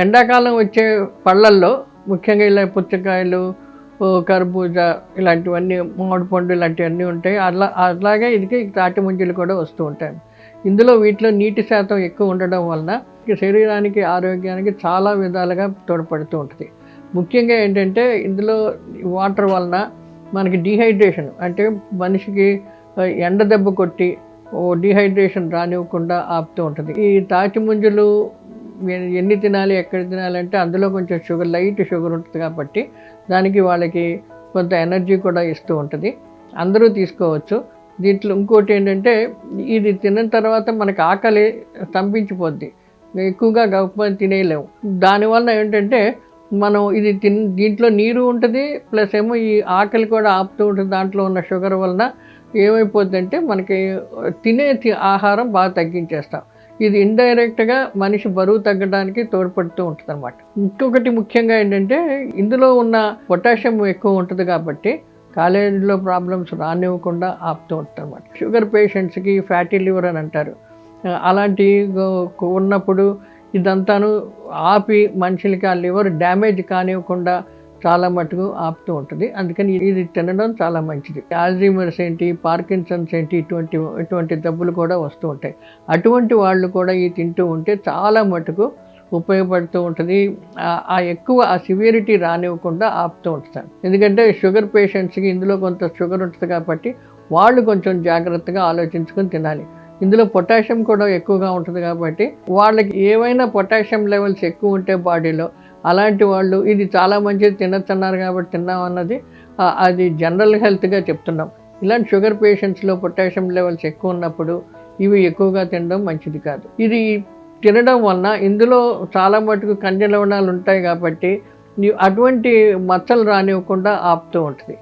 ఎండాకాలం వచ్చే పళ్ళల్లో ముఖ్యంగా ఇలా పుచ్చకాయలు, కర్బూజా ఇలాంటివన్నీ, మామిడి పండు ఇలాంటివన్నీ ఉంటాయి. అలాగే ఇది తాటి ముంజలు కూడా వస్తూ ఉంటాయి. ఇందులో వీటిలో నీటి శాతం ఎక్కువ ఉండడం వలన శరీరానికి ఆరోగ్యానికి చాలా విధాలుగా తోడ్పడుతూ ఉంటుంది. ముఖ్యంగా ఏంటంటే ఇందులో వాటర్ వలన మనకి డీహైడ్రేషన్, అంటే మనిషికి ఎండ దెబ్బ కొట్టి డీహైడ్రేషన్ రానివ్వకుండా ఆపుతూ ఉంటుంది. ఈ తాటి ముంజలు ఎన్ని తినాలి, ఎక్కడ తినాలి అంటే అందులో కొంచెం షుగర్, లైట్ షుగర్ ఉంటుంది కాబట్టి దానికి వాళ్ళకి కొంత ఎనర్జీ కూడా ఇస్తూ ఉంటుంది. అందరూ తీసుకోవచ్చు. దీంట్లో ఇంకోటి ఏంటంటే ఇది తిన్న తర్వాత మనకి ఆకలి స్తంభించిపోద్ది, ఎక్కువగా గొప్పని తినేయలేము. దానివల్ల ఏంటంటే మనం ఇది దీంట్లో నీరు ఉంటుంది, ప్లస్ ఏమో ఈ ఆకలి కూడా ఆపుతూ ఉంటుంది. దాంట్లో ఉన్న షుగర్ వలన ఏమైపోద్దంటే మనకి తినే ఆహారం బాగా తగ్గించేస్తాం. ఇది ఇండైరెక్ట్గా మనిషి బరువు తగ్గడానికి తోడ్పడుతూ ఉంటుంది అన్నమాట. ఇంకొకటి ముఖ్యంగా ఏంటంటే ఇందులో ఉన్న పొటాషియం ఎక్కువ ఉంటుంది కాబట్టి కాలేజీలో ప్రాబ్లమ్స్ రానివ్వకుండా ఆపుతూ ఉంటుంది అన్నమాట. షుగర్ పేషెంట్స్కి ఫ్యాటీ లివర్ అని అంటారు, అలాంటి ఉన్నప్పుడు ఇదంతాను ఆపి మనుషులకి ఆ లివర్ డ్యామేజ్ కానివ్వకుండా చాలా మటుకు ఆపుతూ ఉంటుంది. అందుకని ఇది తినడం చాలా మంచిది. ఆల్జీమర్స్ ఏంటి, పార్కిన్సన్స్ ఏంటి, ఇటువంటి జబ్బులు కూడా వస్తూ ఉంటాయి. అటువంటి వాళ్ళు కూడా ఇది తింటూ ఉంటే చాలా మటుకు ఉపయోగపడుతూ ఉంటుంది. ఆ ఎక్కువ సివియరిటీ రానివ్వకుండా ఆపుతూ ఉంటారు. ఎందుకంటే షుగర్ పేషెంట్స్కి ఇందులో కొంత షుగర్ ఉంటుంది కాబట్టి వాళ్ళు కొంచెం జాగ్రత్తగా ఆలోచించుకొని తినాలి. ఇందులో పొటాషియం కూడా ఎక్కువగా ఉంటుంది కాబట్టి వాళ్ళకి ఏవైనా పొటాషియం లెవెల్స్ ఎక్కువ ఉంటే బాడీలో, అలాంటి వాళ్ళు ఇది చాలా మంచిది తినచ్చన్నారు కాబట్టి తిన్నాం అన్నది అది జనరల్ హెల్త్గా చెప్తున్నాం. ఇలాంటి షుగర్ పేషెంట్స్లో పొటాషియం లెవెల్స్ ఎక్కువ ఉన్నప్పుడు ఇవి ఎక్కువగా తినడం మంచిది కాదు. ఇది తినడం వలన ఇందులో చాలా మటుకు ఖనిజ లవణాలు ఉంటాయి కాబట్టి అటువంటి మచ్చలు రానివ్వకుండా ఆపుతూ ఉంటుంది.